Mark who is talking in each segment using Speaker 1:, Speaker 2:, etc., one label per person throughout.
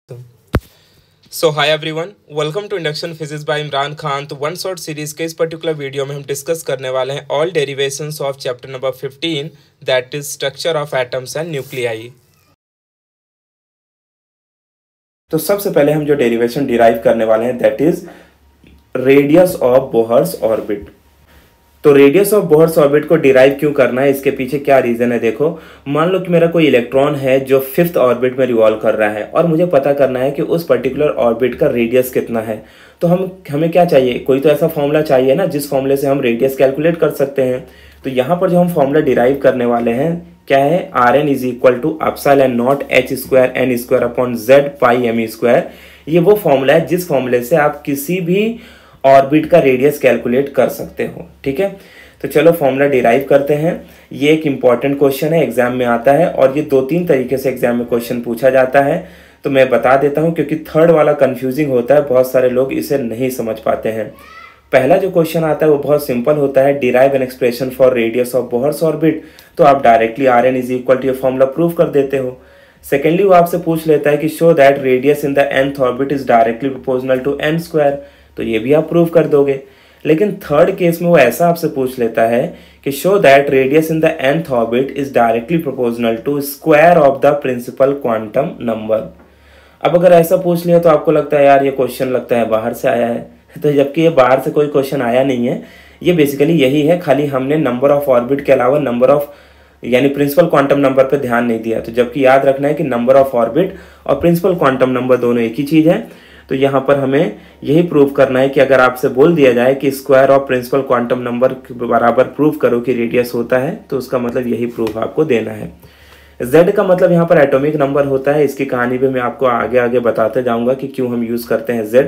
Speaker 1: So hi everyone, welcome to induction physics by Imran Khan. तो one short series के इस particular video में हम डिस्कस करने वाले हैं all derivations of chapter number 15 that is structure of atoms and nuclei. तो सबसे पहले हम जो डेरिवेशन डिराइव करने वाले हैं that is radius of Bohr's orbit. तो रेडियस ऑफ बोहर्स ऑर्बिट को डिराइव क्यों करना है, इसके पीछे क्या रीजन है। देखो, मान लो कि मेरा कोई इलेक्ट्रॉन है जो 5th ऑर्बिट में रिवॉल्व कर रहा है और मुझे पता करना है कि उस पर्टिकुलर ऑर्बिट का रेडियस कितना है। तो हमें क्या चाहिए, कोई तो ऐसा फॉर्मूला चाहिए ना जिस फॉर्मूले से हम रेडियस कैलकुलेट कर सकते हैं। तो यहाँ पर जो हम फॉर्मूला डिराइव करने वाले हैं क्या है, Rn is equal to epsilon not h square n square upon z pi m square. ये वो फॉर्मूला है जिस फॉर्मूले से आप किसी भी ऑर्बिट का रेडियस कैलकुलेट कर सकते हो। ठीक है, तो चलो फॉर्मूला डिराइव करते हैं। ये एक इंपॉर्टेंट क्वेश्चन है, एग्जाम में आता है और ये 2-3 तरीके से एग्जाम में क्वेश्चन पूछा जाता है। तो मैं बता देता हूँ क्योंकि थर्ड वाला कंफ्यूजिंग होता है, बहुत सारे लोग इसे नहीं समझ पाते हैं। पहला जो क्वेश्चन आता है वो बहुत सिंपल होता है, derive an expression for radius of Bohr's orbit. तो आप directly Rn is equal to ये फॉर्मूला प्रूव कर देते हो। सेकेंडली वो आपसे पूछ लेता है कि show that radius in the nth orbit is directly proportional to n square. तो ये भी आप प्रूव कर दोगे। लेकिन थर्ड केस में वो ऐसा आपसे पूछ लेता है कि show that radius in the nth orbit is directly proportional to square of the principal quantum number. अब अगर ऐसा पूछ लिया तो आपको लगता है यार ये क्वेश्चन लगता है बाहर से आया है, तो जबकि ये बाहर से कोई क्वेश्चन आया नहीं है। ये बेसिकली यही है, खाली हमने नंबर ऑफ ऑर्बिट के अलावा नंबर ऑफ यानी प्रिंसिपल क्वांटम नंबर पे ध्यान नहीं दिया। तो जबकि याद रखना है कि नंबर ऑफ ऑर्बिट और प्रिंसिपल क्वांटम नंबर दोनों एक ही चीज है। तो यहाँ पर हमें यही प्रूव करना है कि अगर आपसे बोल दिया जाए कि square of principal quantum number के बराबर प्रूव करो कि रेडियस होता है, तो उसका मतलब यही प्रूफ आपको देना है। Z का मतलब यहाँ पर एटॉमिक नंबर होता है। इसकी कहानी भी मैं आपको आगे आगे बताते जाऊंगा कि क्यों हम यूज करते हैं Z।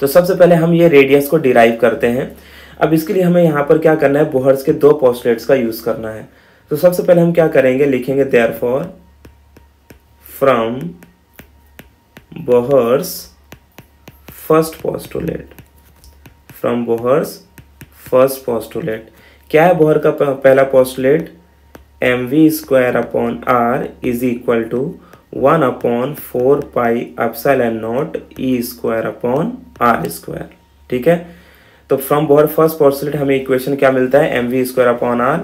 Speaker 1: तो सबसे पहले हम ये रेडियस को डिराइव करते हैं। अब इसके लिए हमें यहाँ पर क्या करना है, बोहर्स के 2 पोस्टुलेट्स का यूज करना है। तो सबसे पहले हम क्या करेंगे, लिखेंगे therefore from Bohr's first postulate. From Bohr's first postulate क्या है, बोहर का पहला postulate mv square upon r is equal to 1 upon 4 pi epsilon not e square upon r square. ठीक है, तो फ्रॉम बोहर फर्स्ट पोस्टुलेट हमें equation क्या मिलता है, mv स्क्वायर अपॉन r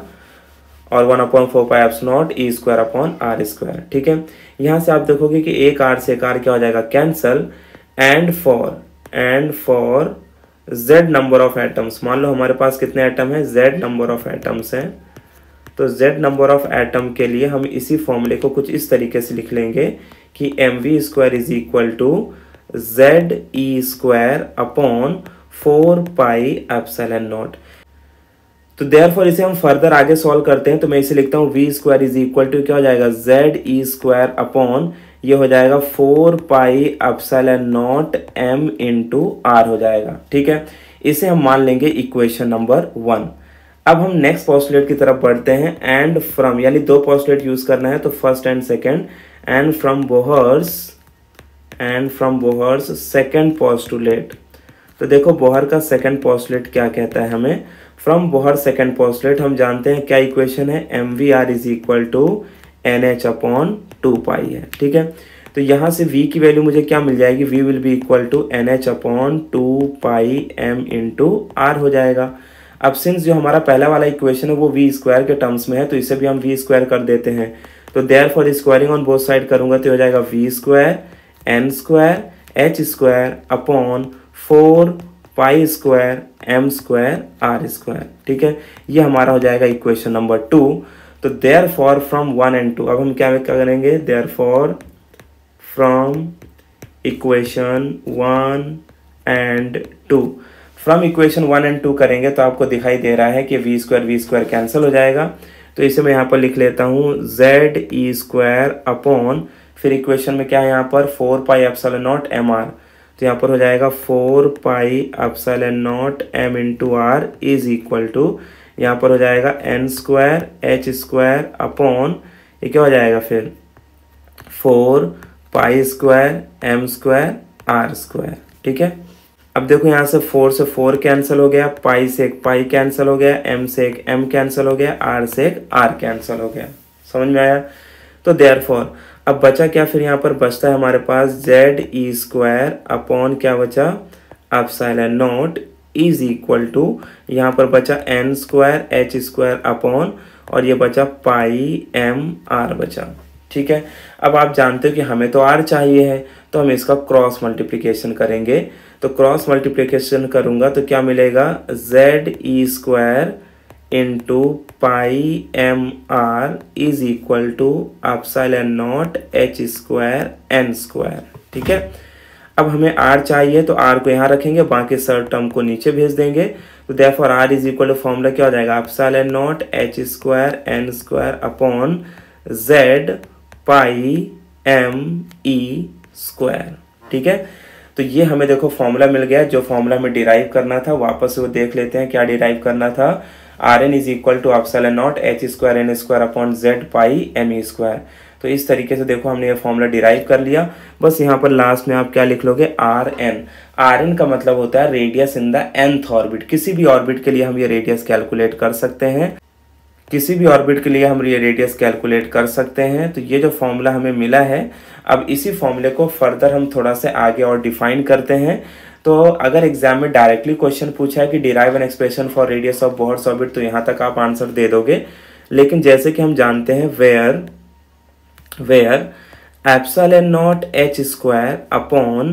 Speaker 1: और 1 upon 4 pi epsilon not e square upon r square. ठीक है, यहाँ से आप देखोगे कि एक r से एक r क्या हो जाएगा, cancel. And for z number of atoms, मान लो हमारे पास कितने एटम है, z नंबर ऑफ एटम्स है। तो z नंबर ऑफ एटम के लिए हम इसी फॉर्मूले को कुछ इस तरीके से लिख लेंगे कि mv square is equal to z e square upon 4 pi epsilon not. तो देयरफॉर इसे हम फर्दर आगे सॉल्व करते हैं। तो मैं इसे लिखता हूँ v square is equal to क्या हो जाएगा, z e स्क्वायर अपॉन ये हो जाएगा 4 pi epsilon not m into r हो जाएगा। ठीक है, इसे हम मान लेंगे इक्वेशन नंबर 1। अब हम नेक्स्ट पोस्टुलेट की तरफ बढ़ते हैं। एंड फ्रॉम यानी 2 पोस्टुलेट यूज करना है, तो first and second. And from Bohr's second postulate. तो देखो बोहर का सेकंड पोस्टुलेट क्या कहता है हमें, फ्रॉम बोहर सेकंड पोस्टुलेट हम जानते हैं क्या इक्वेशन है, mvr is equal to nh upon 2 pi है। ठीक है, तो यहाँ से v की वैल्यू मुझे क्या मिल जाएगी, v will be equal to nh upon 2 pi m into r हो जाएगा। अब सिंस जो हमारा पहला वाला इक्वेशन है वो v स्क्वायर के टर्म्स में है, तो इसे भी हम v स्क्वायर कर देते हैं। तो therefore squaring on both side करूंगा तो हो जाएगा v square n square h square upon 4 pi square m square r square. ठीक है, ये हमारा हो जाएगा इक्वेशन नंबर 2। तो देयरफॉर फ्रॉम 1 एंड 2 अब हम क्या करेंगे, therefore from equation 1 and 2। From equation 1 and 2 करेंगे तो आपको दिखाई दे रहा है कि v स्क्वायर कैंसिल हो जाएगा। तो इसे मैं यहाँ पर लिख लेता हूँ z e स्क्वायर अपॉन, फिर इक्वेशन में क्या है यहाँ पर 4 pi epsilon not m r। तो यहाँ पर हो जाएगा 4 pi epsilon not m into r is equal to, यहाँ पर हो जाएगा n square h square upon ये क्या हो जाएगा फिर 4 pi square m square r square. ठीक है, अब देखो यहाँ से 4 से 4 कैंसिल हो गया, पाई से एक पाई कैंसिल हो गया, m से एक m कैंसिल हो गया, r से एक r कैंसिल हो गया। समझ में आया। तो देयरफॉर अब बचा क्या, फिर यहाँ पर बचता है हमारे पास जेड ई स्क्वायर अपॉन क्या बचा, epsilon not is equal to, यहाँ पर बचा N square H square upon, और ये बचा पाई एम आर बचा। ठीक है, अब आप जानते हो कि हमें तो आर चाहिए है, तो हम इसका क्रॉस मल्टीप्लिकेशन करेंगे। तो क्रॉस मल्टीप्लिकेशन करूंगा तो क्या मिलेगा, Z E square into pi M R is equal to epsilon not H square N square. ठीक है, अब हमें आर चाहिए तो आर को यहाँ रखेंगे, बाकी सर टर्म को नीचे भेज देंगे। तो therefore R is equal to formula क्या हो जाएगा, epsilon not H square N square upon Z pi M E square. ठीक है, तो ये हमें देखो फॉर्मूला मिल गया, जो फॉर्मूला हमें डिराइव करना था। वापस वो देख लेते हैं क्या डिराइव करना था। R N is equal to epsilon not H square N square upon Z pi M E square. तो इस तरीके से देखो हमने ये फॉर्मूला डिराइव कर लिया। बस यहाँ पर लास्ट में आप क्या लिख लोगे, आर एन। आर एन का मतलब होता है radius in the nth orbit. किसी भी ऑर्बिट के लिए हम ये रेडियस कैलकुलेट कर सकते हैं, किसी भी ऑर्बिट के लिए हम ये रेडियस कैलकुलेट कर सकते हैं। तो ये जो फॉर्मूला हमें मिला है, अब इसी फॉर्मूले को फर्दर हम थोड़ा सा आगे और डिफाइन करते हैं। तो अगर एग्जाम में डायरेक्टली क्वेश्चन पूछा है कि derive an expression for radius of Bohr's orbit, तो यहाँ तक आप आंसर दे दोगे। लेकिन जैसे कि हम जानते हैं where epsilon not H square upon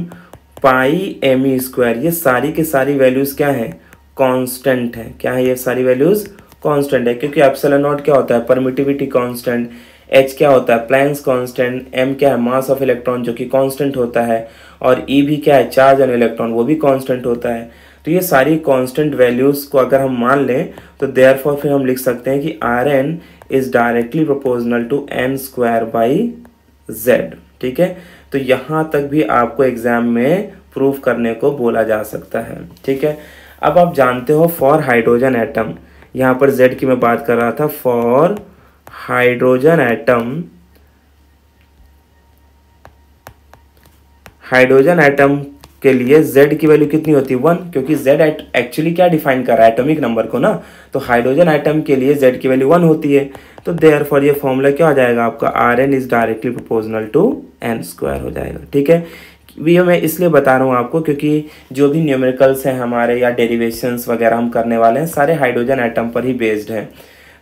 Speaker 1: pi M E square, ये सारी की सारी वैल्यूज क्या है, कांस्टेंट है। क्या है, ये सारी वैल्यूज कांस्टेंट है, क्योंकि एप्सिलॉन नॉट क्या होता है, परमिटिविटी कांस्टेंट, एच क्या होता है, प्लैंक्स कांस्टेंट, एम क्या है, मास ऑफ इलेक्ट्रॉन जो कि कांस्टेंट होता है, और ई भी क्या है, चार्ज ऑन इलेक्ट्रॉन, वो भी कांस्टेंट होता है। तो ये सारी कांस्टेंट वैल्यूज को अगर हम मान लें तो देयरफॉर फिर हम लिख सकते हैं कि R N is directly proportional to N square by Z. ठीक है, तो यहाँ तक भी आपको एग्जाम में प्रूफ करने को बोला जा सकता है। ठीक है, अब आप जानते हो फॉर हाइड्रोजन एटम, यहाँ पर जेड की मैं बात कर रहा था, फॉर हाइड्रोजन एटम के लिए z की वैल्यू कितनी होती है, 1, क्योंकि z एक्चुअली क्या डिफाइन कर रहा है, एटॉमिक नंबर को ना। तो हाइड्रोजन एटम के लिए z की वैल्यू 1 होती है। तो देयरफॉर ये फॉर्मूला क्या हो जाएगा आपका, R N is directly proportional to N square हो जाएगा। ठीक है, ये मैं इसलिए बता रहा हूँ आपको क्योंकि जो भी न्यूमेरिकल्स हैं हमारे या डेरिवेशंस वगैरह हम करने वाले हैं, सारे हाइड्रोजन एटम पर ही बेस्ड हैं।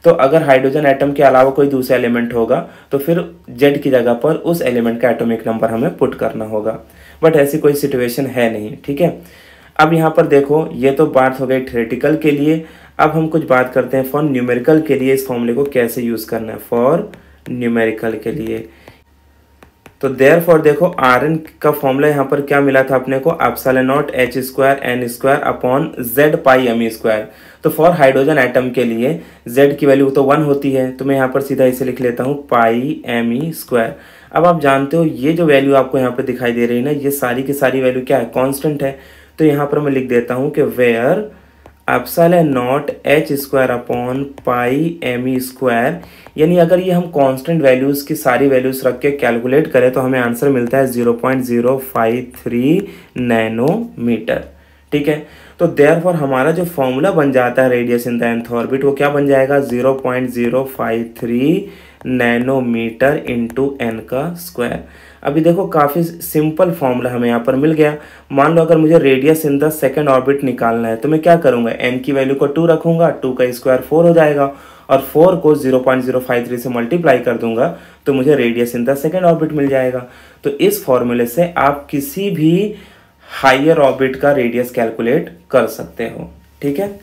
Speaker 1: तो अगर हाइड्रोजन एटम के अलावा कोई दूसरा एलिमेंट होगा तो फिर जेड की जगह पर उस एलिमेंट का एटॉमिक नंबर हमें पुट करना होगा, बट ऐसी कोई सिचुएशन है नहीं। ठीक है, अब यहाँ पर देखो ये तो बात हो गई थ्योरेटिकल के लिए। अब हम कुछ बात करते हैं फॉर न्यूमेरिकल के लिए, इस फॉर्मूले को कैसे यूज़ करना है फॉर न्यूमेरिकल के लिए। तो देयरफॉर देखो आर एन का फॉर्मूला यहाँ पर क्या मिला था अपने को, epsilon not H square N square upon Z pi M E square. तो फॉर हाइड्रोजन एटम के लिए जेड की वैल्यू तो 1 होती है, तो मैं यहाँ पर सीधा इसे लिख लेता हूँ पाई एम ई स्क्वायर। अब आप जानते हो ये जो वैल्यू आपको यहाँ पर दिखाई दे रही है ना, ये सारी की सारी वैल्यू क्या है, कॉन्स्टेंट है। तो यहाँ पर मैं लिख देता हूँ कि where epsilon not H square upon pi M E square, यानी अगर ये हम कांस्टेंट वैल्यूज की सारी वैल्यूज रख के कैलकुलेट करें तो हमें आंसर मिलता है 0.053 नैनोमीटर। ठीक है, तो देयरफॉर हमारा जो फॉर्मूला बन जाता है radius in the nth orbit, वो क्या बन जाएगा, 0.053 नैनोमीटर इंटू एन का स्क्वायर। अभी देखो काफ़ी सिंपल फॉर्मूला हमें यहाँ पर मिल गया। मान लो अगर मुझे radius in the second orbit निकालना है तो मैं क्या करूँगा, एन की वैल्यू को 2 रखूँगा, 2 का स्क्वायर 4 हो जाएगा, और 4 को 0.053 से मल्टीप्लाई कर दूंगा तो मुझे radius in the second orbit मिल जाएगा। तो इस फॉर्मूले से आप किसी भी हायर ऑर्बिट का रेडियस कैलकुलेट कर सकते हो। ठीक है,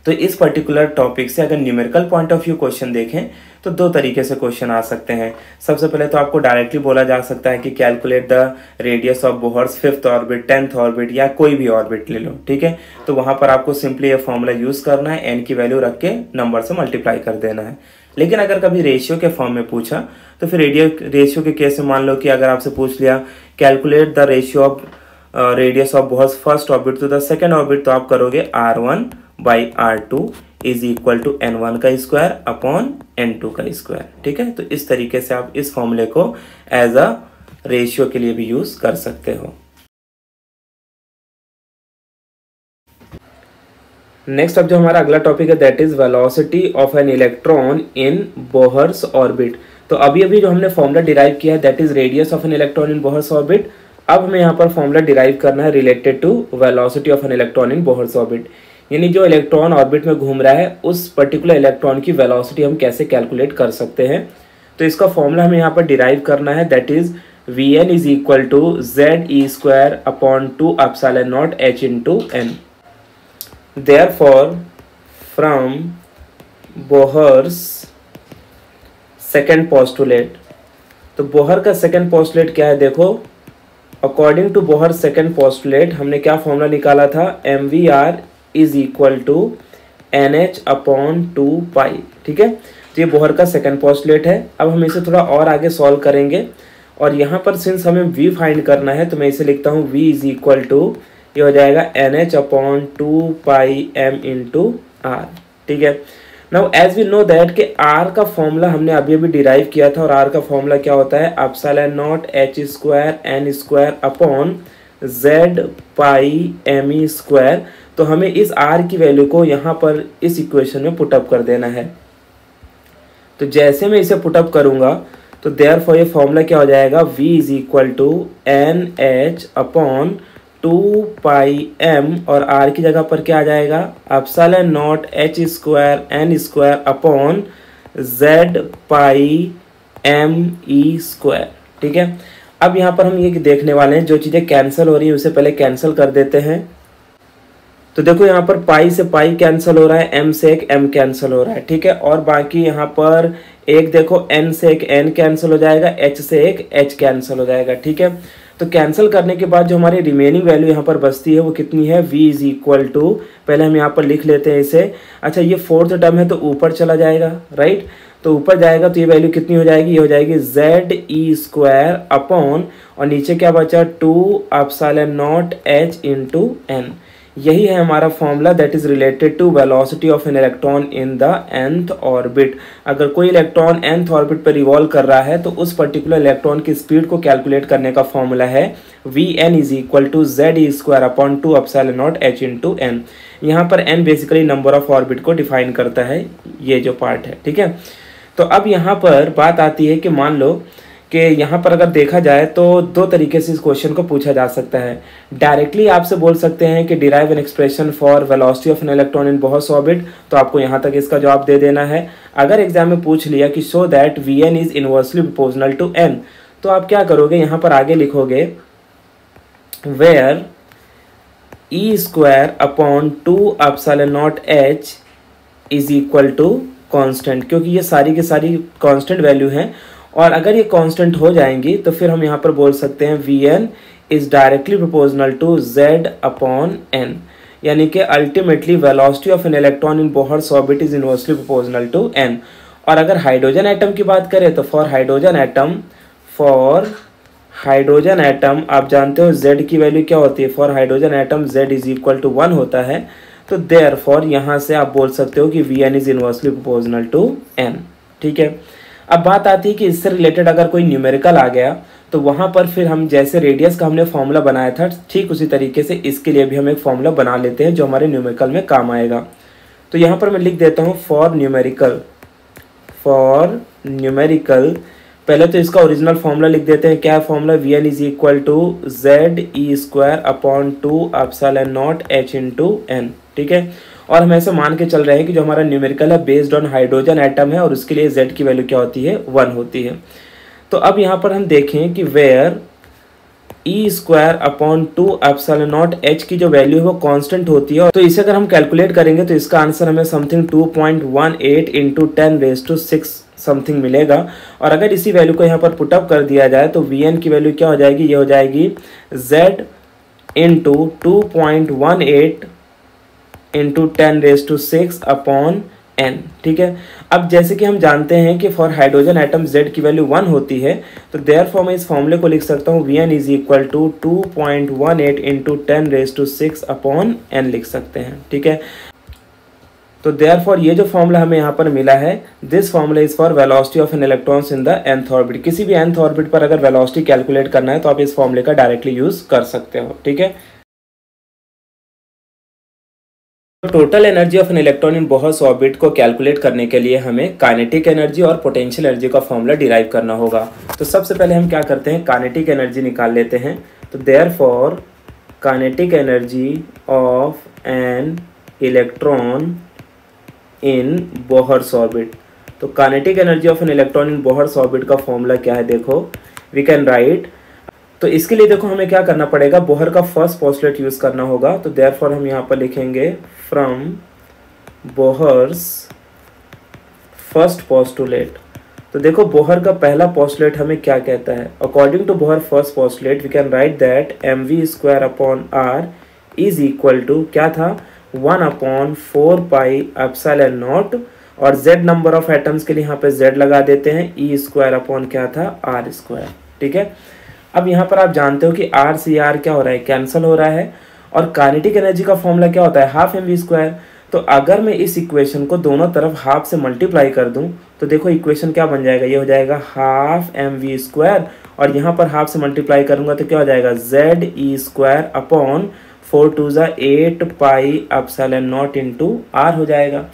Speaker 1: तो इस पर्टिकुलर टॉपिक से अगर numerical point of view question देखें तो 2 तरीके से क्वेश्चन आ सकते हैं। सबसे पहले तो आपको डायरेक्टली बोला जा सकता है कि calculate the radius of Bohr's 5th orbit 10th orbit या कोई भी ऑर्बिट ले लो। ठीक है, तो वहां पर आपको सिंपली ये फॉर्मूला यूज करना है, एन की वैल्यू रख के नंबर से मल्टीप्लाई कर देना है। लेकिन अगर कभी रेशियो के फॉर्म में पूछा तो फिर रेशियो के केस में मान लो कि अगर आपसे पूछ लिया calculate the ratio of radius of Bohr's first orbit to the second orbit, तो आप करोगे R1 by R2 is equal to N1 का स्क्वायर अपॉन N2 का स्क्वायर। ठीक है, तो इस तरीके से आप इस फॉर्मूले को एज अ रेशियो के लिए भी यूज कर सकते हो। नेक्स्ट अब जो हमारा अगला टॉपिक है that is velocity of an electron in Bohr's orbit. तो अभी अभी जो हमने फॉर्मूला डिराइव किया है that is radius of an electron in Bohr's orbit. अब हमें यहाँ पर फॉर्मूला डिराइव करना है related to velocity of an electron in Bohr's orbit, यानी जो इलेक्ट्रॉन ऑर्बिट में घूम रहा है उस पर्टिकुलर इलेक्ट्रॉन की वेलोसिटी हम कैसे कैलकुलेट कर सकते हैं। तो इसका फॉर्मूला हमें यहाँ पर डिराइव करना है that is Vn is equal to ZE² upon 2 epsilon not H into n. Therefore from Bohr's second postulate, तो बोहर का सेकेंड पोस्टुलेट क्या है देखो, according to Bohr second postulate हमने क्या फॉर्मूला निकाला था, MVR is equal to NH upon 2 ठीक है। तो ये बोहर का सेकेंड पोस्टुलेट है। अब हम इसे थोड़ा और आगे सॉल्व करेंगे और यहाँ पर सिंस हमें V फाइंड करना है तो मैं इसे लिखता हूँ V इज इक्वल टू, ये हो जाएगा NH upon 2πm into R, ठीक है। Now as we know that कि R का फॉर्मूला हमने अभी अभी डिराइव किया था और R का फॉर्मूला क्या होता है, epsilon not H² N² upon Z πme²। तो हमें इस R की वैल्यू को यहाँ पर इस इक्वेशन में पुटअप कर देना है। तो जैसे मैं इसे पुटअप करूँगा तो देयरफॉर ये फॉर्मूला क्या हो जाएगा, V is equal to NH upon 2πm और R की जगह पर क्या आ जाएगा, epsilon not H² N² upon Z πme², ठीक है। अब यहाँ पर हम ये देखने वाले हैं जो चीज़ें कैंसिल हो रही है उसे पहले कैंसिल कर देते हैं। तो देखो यहाँ पर पाई से पाई कैंसिल हो रहा है, m से एक m कैंसिल हो रहा है, ठीक है। और बाकी यहाँ पर एक देखो n से एक n कैंसिल हो जाएगा, h से एक h कैंसिल हो जाएगा, ठीक है। तो कैंसिल करने के बाद जो हमारी रिमेनिंग वैल्यू यहाँ पर बचती है वो कितनी है, v इज इक्वल टू, पहले हम यहाँ पर लिख लेते हैं इसे। अच्छा ये फोर्थ टर्म है तो ऊपर चला जाएगा, राइट। तो ऊपर जाएगा तो ये वैल्यू कितनी हो जाएगी, ये हो जाएगी ZE² अपॉन और नीचे क्या बचा 2 epsilon not H into n. यही है हमारा formula that is related to velocity of an electron in the nth orbit. अगर कोई इलेक्ट्रॉन nth ऑर्बिट पर रिवॉल्व कर रहा है तो उस पर्टिकुलर इलेक्ट्रॉन की स्पीड को कैलकुलेट करने का फॉर्मूला है Vn is equal to ZE² upon 2 epsilon not H into n. यहाँ पर n basically number of orbit को डिफाइन करता है, ये जो पार्ट है, ठीक है। तो अब यहाँ पर बात आती है कि मान लो कि यहाँ पर अगर देखा जाए तो दो तरीके से इस क्वेश्चन को पूछा जा सकता है। डायरेक्टली आपसे बोल सकते हैं कि derive an expression for velocity of an electron in Bohr's orbit, तो आपको यहाँ तक इसका जवाब दे देना है। अगर एग्जाम में पूछ लिया कि show that Vn is inversely proportional to n, तो आप क्या करोगे, यहाँ पर आगे लिखोगे where E² upon 2 epsilon not H is equal to constant, क्योंकि ये सारी की सारी कॉन्स्टेंट वैल्यू हैं और अगर ये कांस्टेंट हो जाएंगी तो फिर हम यहाँ पर बोल सकते हैं Vn is directly proportional to Z upon n, यानी कि ultimately velocity of an electron in Bohr's orbit is inversely proportional to n। और अगर हाइड्रोजन एटम की बात करें तो फॉर हाइड्रोजन एटम आप जानते हो Z की वैल्यू क्या होती है, for hydrogen atom Z is equal to 1 होता है। तो देयरफॉर यहाँ से आप बोल सकते हो कि Vn is inversely proportional to n, ठीक है। अब बात आती है कि इससे रिलेटेड अगर कोई न्यूमेरिकल आ गया तो वहाँ पर फिर हम जैसे रेडियस का हमने फॉर्मूला बनाया था ठीक उसी तरीके से इसके लिए भी हम एक फॉर्मूला बना लेते हैं जो हमारे न्यूमेरिकल में काम आएगा। तो यहाँ पर मैं लिख देता हूँ फॉर न्यूमेरिकल पहले तो इसका ओरिजिनल फॉर्मूला लिख देते हैं। क्या है formula, Vn is equal to ZE² upon 2 epsilon not H into n, ठीक है। और हम ऐसे मान के चल रहे हैं कि जो हमारा न्यूमेरिकल है बेस्ड ऑन हाइड्रोजन एटम है और उसके लिए Z की वैल्यू क्या होती है, 1 होती है। तो अब यहाँ पर हम देखें कि where E² upon 2 epsilon not H की जो वैल्यू है वो कांस्टेंट होती है, तो इसे अगर हम कैलकुलेट करेंगे तो इसका आंसर हमें समथिंग 2.18 इंटू 10⁶ समथिंग मिलेगा। और अगर इसी वैल्यू को यहाँ पर पुटअप कर दिया जाए तो Vn की वैल्यू क्या हो जाएगी, ये हो जाएगी Z into 2.18 into 10⁶ upon n, ठीक है। अब जैसे कि हम जानते हैं कि फॉर हाइड्रोजन एटम Z की वैल्यू 1 होती है, तो देयरफॉर मैं इस फॉर्मूले को लिख सकता हूँ Vn is equal to 2.18 into 10⁶ upon n लिख सकते हैं, ठीक है। तो देयरफॉर ये जो फॉर्मूला हमें यहाँ पर मिला है, this formula is for velocity of an electrons in the nth orbit. किसी भी nth ऑर्बिट पर अगर वेलोसिटी कैलकुलेट करना है तो आप इस फॉर्मूले का डायरेक्टली यूज कर सकते हो, ठीक है। Total energy of an electron in Bohr's orbit को कैलकुलेट करने के लिए हमें काइनेटिक एनर्जी और पोटेंशियल एनर्जी का फॉर्मूला डिराइव करना होगा। तो सबसे पहले हम क्या करते हैं, काइनेटिक एनर्जी निकाल लेते हैं। तो therefore kinetic energy of an electron in Bohr's orbit. तो kinetic energy of an electron in Bohr's orbit का फॉर्मूला क्या है, देखो वी कैन राइट। तो इसके लिए देखो हमें क्या करना पड़ेगा, बोहर का फर्स्ट पोस्टुलेट यूज करना होगा। तो देयरफॉर हम यहाँ पर लिखेंगे फ्रॉम बोहर्स फर्स्ट पोस्टुलेट। तो देखो बोहर का पहला पोस्टुलेट हमें क्या कहता है, according to Bohr first postulate we can write that mv² upon r is equal to क्या था, 1/4πε0 और z नंबर ऑफ एटम्स के लिए यहाँ पे z लगा देते हैं, e² अपॉन क्या था r²। ठीक है, अब यहाँ पर आप जानते हो कि r से r क्या हो रहा है, कैंसिल हो रहा है। और काइनेटिक एनर्जी का फॉर्मूला क्या होता है, हाफ mv²। तो अगर मैं इस इक्वेशन को दोनों तरफ हाफ से मल्टीप्लाई कर दूं तो देखो इक्वेशन क्या बन जाएगा, ये हो जाएगा हाफ mv² और यहाँ पर हाफ से मल्टीप्लाई करूंगा तो क्या हो जाएगा, ze² अपॉन 4 2 8πε0 इंटू r हो जाएगा।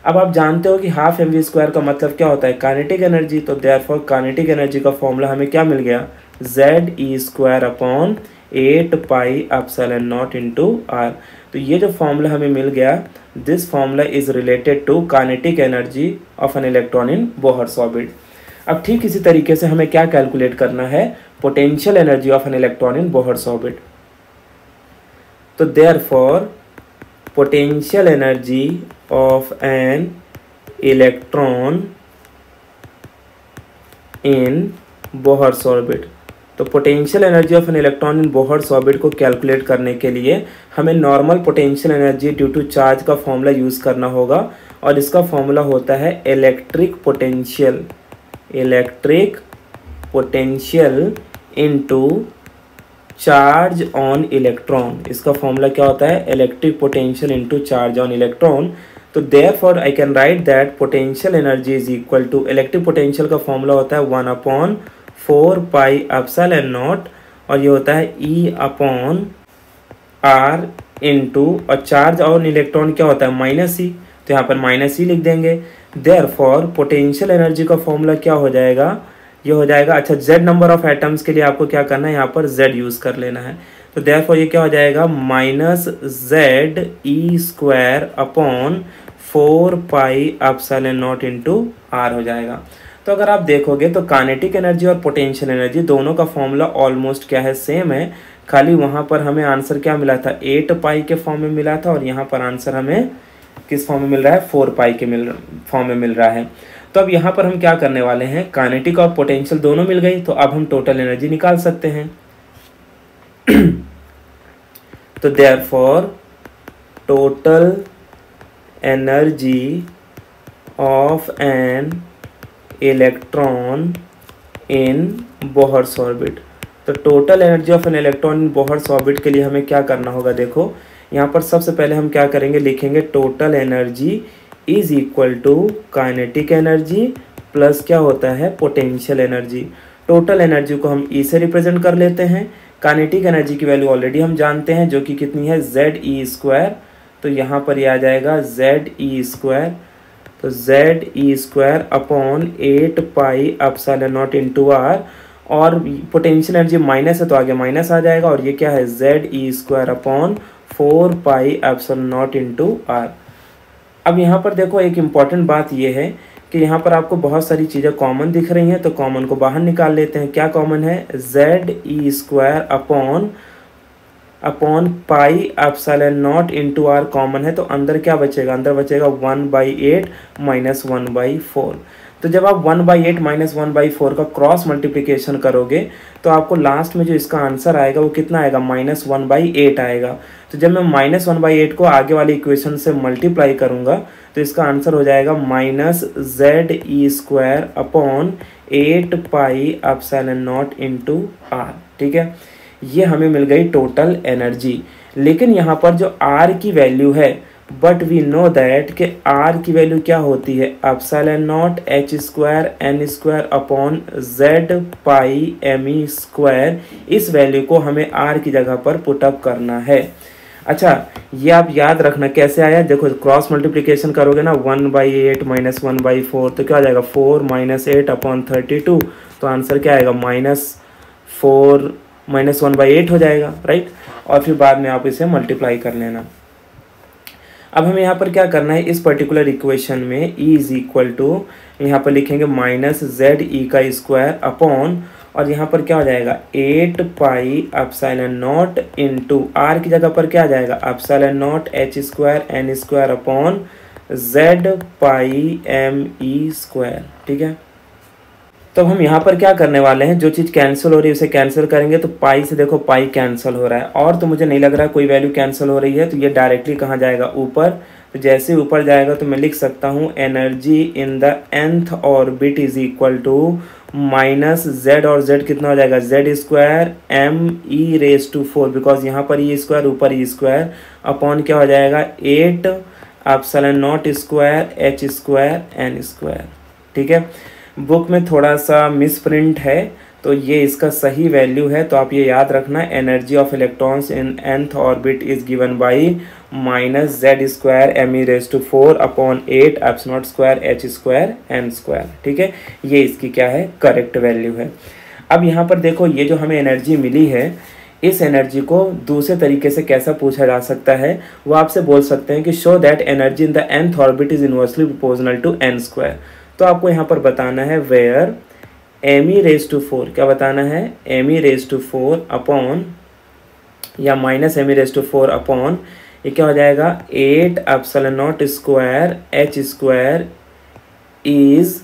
Speaker 1: अब आप जानते हो कि हाफ mv² का मतलब क्या होता है, काइनेटिक एनर्जी। तो देयरफॉर काइनेटिक एनर्जी का फॉर्मूला हमें क्या मिल गया, ze² अपॉन 8πε0 इंटू r। तो ये जो फॉर्मूला हमें मिल गया, this formula is related to kinetic energy of an electron in Bohr's orbit. अब ठीक इसी तरीके से हमें क्या कैलकुलेट करना है, potential energy of an electron in Bohr's orbit. तो therefore potential energy of an electron in Bohr's orbit. तो potential energy of an electron in Bohr's orbit को कैलकुलेट करने के लिए हमें normal potential energy due to charge का formula use करना होगा और इसका फॉर्मूला होता है electric potential into charge on electron. इसका फॉर्मूला क्या होता है, electric potential into charge on electron. तो therefore I can write that potential energy is equal to, electric potential का फॉर्मूला होता है 1/4πε0 और ये होता है E अपॉन R इंटू, और चार्ज ऑन इलेक्ट्रॉन क्या होता है, -e। तो यहाँ पर -e लिख देंगे। देयरफॉर पोटेंशियल एनर्जी का फॉर्मूला क्या हो जाएगा, ये हो जाएगा, अच्छा z नंबर ऑफ एटम्स के लिए आपको क्या करना है, यहाँ पर z यूज़ कर लेना है। तो देयरफॉर ये क्या हो जाएगा, -ze² अपॉन 4πε0 इंटू r हो जाएगा। तो अगर आप देखोगे तो काइनेटिक एनर्जी और पोटेंशियल एनर्जी दोनों का फॉर्मूला ऑलमोस्ट क्या है, सेम है। खाली वहाँ पर हमें आंसर क्या मिला था, 8π के फॉर्म में मिला था और यहाँ पर आंसर हमें किस फॉर्म में मिल रहा है, 4π के फॉर्म में मिल रहा है। तो अब यहाँ पर हम क्या करने वाले हैं, काइनेटिक और पोटेंशियल दोनों मिल गई, तो अब हम टोटल एनर्जी निकाल सकते हैं। तो therefore total energy of an electron in Bohr's orbit. तो total energy of an electron in Bohr's orbit के लिए हमें क्या करना होगा, देखो यहाँ पर सबसे पहले हम क्या करेंगे, लिखेंगे total energy is equal to kinetic energy plus क्या होता है, पोटेंशियल एनर्जी। टोटल एनर्जी को हम E से रिप्रेजेंट कर लेते हैं, काइनेटिक एनर्जी की वैल्यू ऑलरेडी हम जानते हैं जो कि कितनी है, ze²। तो यहाँ पर ये आ जाएगा ze²। तो ze² अपॉन 8πε0 इंटू r, और पोटेंशियल एनर्जी माइनस है तो आगे माइनस आ जाएगा, और ये क्या है, ze² अपॉन 4πε0 इंटू r। अब यहाँ पर देखो एक इम्पॉर्टेंट बात ये है कि यहाँ पर आपको बहुत सारी चीज़ें कॉमन दिख रही हैं, तो कॉमन को बाहर निकाल लेते हैं। क्या कॉमन है, ze² upon πε0 into r common है, तो अंदर क्या बचेगा, अंदर बचेगा 1/8 माइनस 1/4। तो जब आप 1/8 माइनस 1/4 का क्रॉस मल्टीप्लिकेशन करोगे तो आपको लास्ट में जो इसका आंसर आएगा वो कितना आएगा, -1/8 आएगा। तो जब मैं -1/8 को आगे वाली इक्वेशन से मल्टीप्लाई करूंगा तो इसका आंसर हो जाएगा -ze² अपॉन 8πε0 इंटू r। ठीक है, ये हमें मिल गई टोटल एनर्जी। लेकिन यहाँ पर जो r की वैल्यू है, बट वी नो दैट कि r की वैल्यू क्या होती है, ε0 h² n² upon z πme²। इस वैल्यू को हमें r की जगह पर पुटअप करना है। अच्छा, ये आप याद रखना कैसे आया, देखो क्रॉस मल्टीप्लिकेशन करोगे ना 1/8 माइनस 1/4 तो क्या हो जाएगा 4 माइनस 8/32, तो आंसर क्या आएगा -4 माइनस 1/8 हो जाएगा, राइट। और फिर बाद में आप इसे मल्टीप्लाई कर लेना। अब हमें यहाँ पर क्या करना है, इस पर्टिकुलर इक्वेशन में e इज इक्वल टू यहाँ पर लिखेंगे -ZE² अपॉन, और यहाँ पर क्या हो जाएगा 8πε0 इंटू r की जगह पर क्या आ जाएगा ε0 h² अपॉन ZπMe², ठीक है। तो हम यहाँ पर क्या करने वाले हैं, जो चीज़ कैंसिल हो रही है उसे कैंसिल करेंगे, तो पाई से देखो पाई कैंसिल हो रहा है, और तो मुझे नहीं लग रहा कोई वैल्यू कैंसिल हो रही है, तो ये डायरेक्टली कहाँ जाएगा ऊपर। तो जैसे ऊपर जाएगा तो मैं लिख सकता हूँ energy in the nth orbit is equal to -z, और z कितना हो जाएगा Z² ME⁴, बिकॉज यहाँ पर E² ऊपर E² अपॉन क्या हो जाएगा 8πε0² h²n², ठीक है। बुक में थोड़ा सा मिसप्रिंट है, तो ये इसका सही वैल्यू है, तो आप ये याद रखना, energy of electrons in nth orbit is given by -z² ME⁴ upon 8πε0² h²n², ठीक है। ये इसकी क्या है करेक्ट वैल्यू है। अब यहाँ पर देखो ये जो हमें एनर्जी मिली है, इस एनर्जी को दूसरे तरीके से कैसा पूछा जा सकता है, वो आपसे बोल सकते हैं कि show that energy in the nth orbit is inversely proportional to n²। तो आपको यहाँ पर बताना है वेयर ME⁴, क्या बताना है ME⁴ अपॉन या -ME⁴ अपॉन ये क्या हो जाएगा 8πε0² h² इज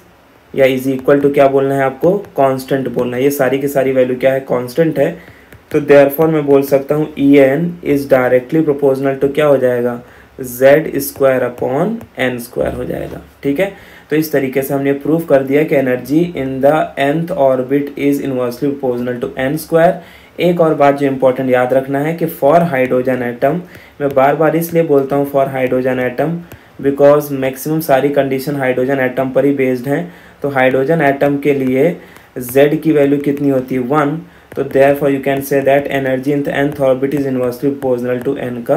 Speaker 1: या इज इक्वल टू क्या बोलना है आपको कांस्टेंट बोलना है। ये सारी की सारी वैल्यू क्या है कांस्टेंट है, तो देयरफॉर मैं बोल सकता हूँ En is directly proportional to क्या हो जाएगा Z² अपॉन n² हो जाएगा, ठीक है। तो इस तरीके से हमने प्रूव कर दिया कि energy in the nth orbit is inversely proportional to n²। एक और बात जो इंपॉर्टेंट याद रखना है कि फॉर हाइड्रोजन एटम, मैं बार बार इसलिए बोलता हूँ for hydrogen atom because maximum सारी कंडीशन हाइड्रोजन एटम पर ही बेस्ड हैं। तो हाइड्रोजन एटम के लिए z की वैल्यू कितनी होती है 1, तो therefore you can say that energy in the nth orbit is inversely proportional to n²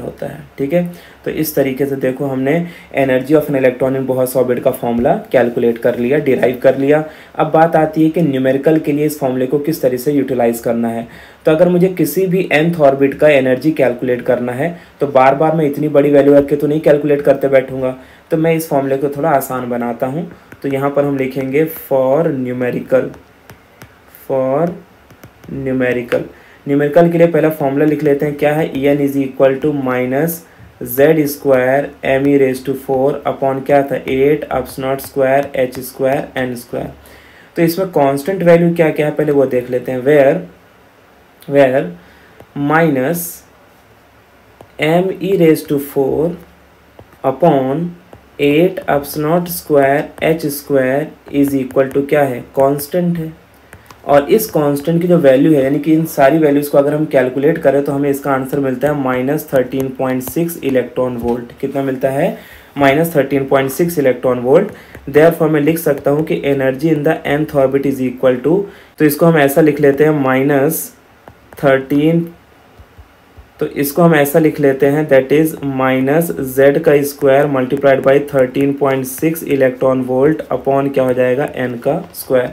Speaker 1: होता है, ठीक है। तो इस तरीके से देखो हमने energy of an electron in Bohr's orbit का फॉर्मूला कैलकुलेट कर लिया, डिराइव कर लिया। अब बात आती है कि न्यूमेरिकल के लिए इस फॉर्मूले को किस तरह से यूटिलाइज करना है। तो अगर मुझे किसी भी nth ऑर्बिट का एनर्जी कैलकुलेट करना है तो बार बार मैं इतनी बड़ी वैल्यू रख के तो नहीं कैलकुलेट करते बैठूंगा, तो मैं इस फॉर्मूले को थोड़ा आसान बनाता हूँ। तो यहाँ पर हम लिखेंगे फॉर न्यूमेरिकल के लिए पहला फॉर्मूला लिख लेते हैं, क्या है En is equal to -z² ME⁴ upon क्या था 8πε0² h²n²। तो इसमें कांस्टेंट वैल्यू क्या क्या है पहले वो देख लेते हैं। Where -ME⁴ upon 8πε0² h² is equal to क्या है कांस्टेंट है, और इस कांस्टेंट की जो वैल्यू है यानी कि इन सारी वैल्यूज़ को अगर हम कैलकुलेट करें तो हमें इसका आंसर मिलता है -13.6 इलेक्ट्रॉन वोल्ट। कितना मिलता है -13.6 इलेक्ट्रॉन वोल्ट। देयरफॉर मैं लिख सकता हूँ कि energy in the nth orbit is equal to, तो इसको हम ऐसा लिख लेते हैं -13, तो इसको हम ऐसा लिख लेते हैं that is -z² multiplied by 13.6 electron volt upon क्या हो जाएगा n²।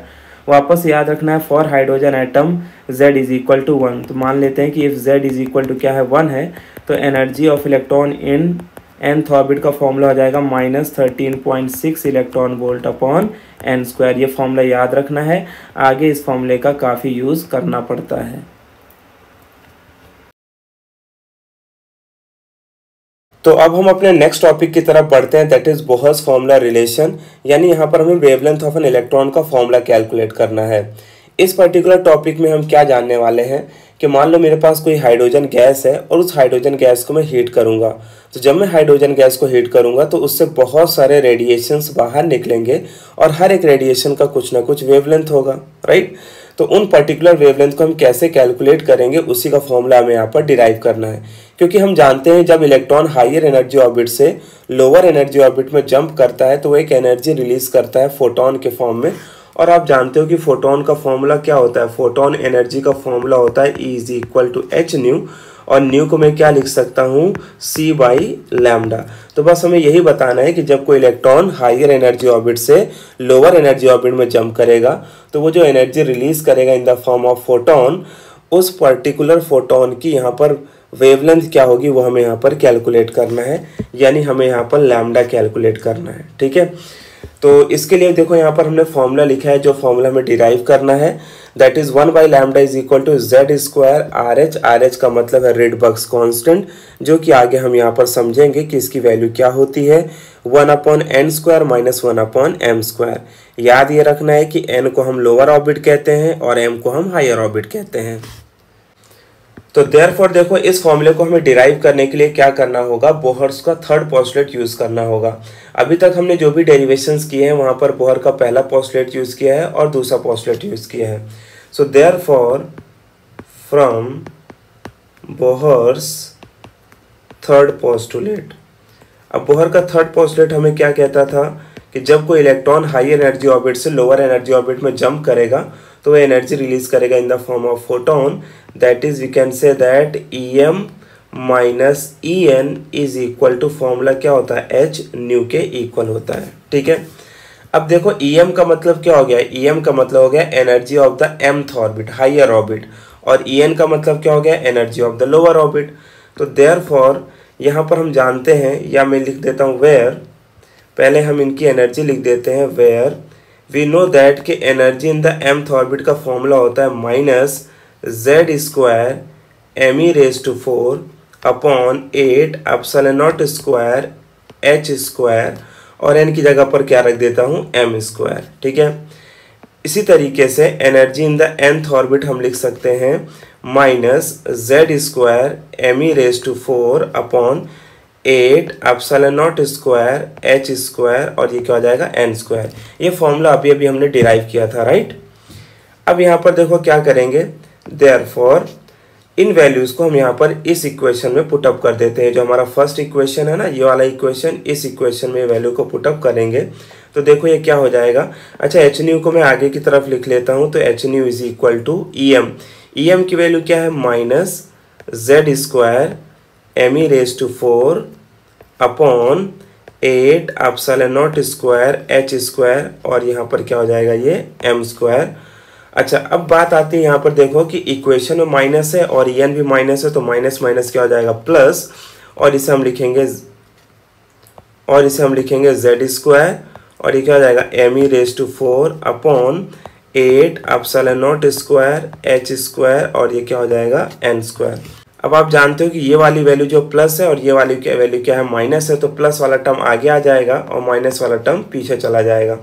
Speaker 1: वापस याद रखना है for hydrogen atom z is equal to 1, तो मान लेते हैं कि if z is equal to क्या है 1 है, तो energy of electron in nth orbit का फॉर्मूला हो जाएगा -13.6 इलेक्ट्रॉन वोल्ट अपॉन n²। ये फॉर्मूला याद रखना है, आगे इस फॉर्मूले का काफ़ी यूज़ करना पड़ता है। तो अब हम अपने नेक्स्ट टॉपिक की तरफ बढ़ते हैं, that is Bohr's formula relation, यानी यहाँ पर हमें वेवलेंथ ऑफ एन इलेक्ट्रॉन का फॉर्मूला कैलकुलेट करना है। इस पर्टिकुलर टॉपिक में हम क्या जानने वाले हैं कि मान लो मेरे पास कोई हाइड्रोजन गैस है और उस हाइड्रोजन गैस को मैं हीट करूँगा, तो जब मैं हाइड्रोजन गैस को हीट करूँगा तो उससे बहुत सारे रेडिएशंस बाहर निकलेंगे और हर एक रेडिएशन का कुछ ना कुछ वेवलेंथ होगा, राइट। तो उन पर्टिकुलर वेवलेंथ को हम कैसे कैलकुलेट करेंगे उसी का फॉर्मूला हमें यहाँ पर डिराइव करना है, क्योंकि हम जानते हैं जब इलेक्ट्रॉन हायर एनर्जी ऑर्बिट से लोअर एनर्जी ऑर्बिट में जंप करता है तो वो एक एनर्जी रिलीज करता है फोटोन के फॉर्म में, और आप जानते हो कि फोटोन का फॉर्मूला क्या होता है, फोटोन एनर्जी का फॉर्मूला होता है E is equal to h nu, और न्यू को मैं क्या लिख सकता हूँ, C बाई लैम्डा। तो बस हमें यही बताना है कि जब कोई इलेक्ट्रॉन हायर एनर्जी ऑर्बिट से लोअर एनर्जी ऑर्बिट में जंप करेगा तो वो जो एनर्जी रिलीज करेगा in the form of photon, उस पर्टिकुलर फोटोन की यहाँ पर वेवलेंथ क्या होगी वो हमें यहाँ पर कैलकुलेट करना है, यानी हमें यहाँ पर लैम्डा कैलकुलेट करना है। ठीक है, तो इसके लिए देखो यहाँ पर हमने फॉर्मूला लिखा है, जो फॉर्मूला हमें डिराइव करना है, that is 1 by lambda is equal to Z square R H. R H का मतलब है रेडबर्ग्स कांस्टेंट, जो कि आगे हम यहाँ पर समझेंगे कि इसकी वैल्यू क्या होती है, 1 upon n square minus 1 upon m square. याद ये रखना है कि एन को हम लोअर ऑर्बिट कहते हैं और एम को हम हायर ऑर्बिट कहते हैं। तो देयरफॉर देखो इस फॉर्मूले को हमें डिराइव करने के लिए क्या करना होगा, बोहर्स का थर्ड पोस्टुलेट यूज करना होगा। अभी तक हमने जो भी डेरिवेशंस किए हैं वहां पर बोहर का पहला पोस्टुलेट यूज किया है और दूसरा पोस्टुलेट यूज किया है। So therefore from Bohr's third postulate, अब बोहर का थर्ड पोस्टुलेट हमें क्या कहता था कि जब कोई इलेक्ट्रॉन हाई एनर्जी ऑर्बिट से लोअर एनर्जी ऑर्बिट में जंप करेगा तो वह एनर्जी रिलीज करेगा in the form of photon, that is we can say that em minus En is equal to, formula क्या होता है, h न्यू के इक्वल होता है। ठीक है, अब देखो em का मतलब क्या हो गया, em का मतलब हो गया energy of the mth orbit, higher orbit, और En का मतलब क्या हो गया, energy of the lower orbit. तो देयरफॉर यहाँ पर हम जानते हैं, या मैं लिख देता हूँ वेयर, पहले हम इनकी एनर्जी लिख देते हैं, वेयर वी नो दैट कि energy in the mth orbit का फॉर्मूला होता है minus Z square m e raise to 4 upon 8 epsilon naught square H square, और एन की जगह पर क्या रख देता हूँ, एम स्क्वायर। ठीक है, इसी तरीके से energy in the nth orbit हम लिख सकते हैं minus Z square m e raise to 4 upon 8 epsilon naught square H square, और ये क्या हो जाएगा, एन स्क्वायर। ये फॉर्मूला अभी अभी हमने डिराइव किया था, राइट। अब यहाँ पर देखो क्या करेंगे, देयरफॉर इन वैल्यूज को हम यहाँ पर इस इक्वेशन में पुटअप कर देते हैं। जो हमारा फर्स्ट इक्वेशन है ना, ये वाला इक्वेशन, इस इक्वेशन में वैल्यू को पुटअप करेंगे तो देखो ये क्या हो जाएगा। अच्छा, एच न्यू को मैं आगे की तरफ लिख लेता हूँ, तो h nu is equal to E m, E m की वैल्यू क्या है, minus Z square m e raise to 4 upon 8 epsilon naught square H square, और यहाँ पर क्या हो जाएगा, ये एम स्क्वायर। अच्छा, अब बात आती है यहाँ पर देखो कि इक्वेशन में माइनस है और एन भी माइनस है, तो माइनस माइनस क्या हो जाएगा, प्लस, और इसे हम लिखेंगे जेड स्क्वायर, और ये क्या हो जाएगा, m e raise to 4 upon 8 epsilon naught square H square, और ये क्या हो जाएगा, एन स्क्वायर। अब आप जानते हो कि ये वाली वैल्यू जो प्लस है और ये वाली वैल्यू क्या है, माइनस है, तो प्लस वाला टर्म आगे आ जाएगा और माइनस वाला टर्म पीछे चला जाएगा।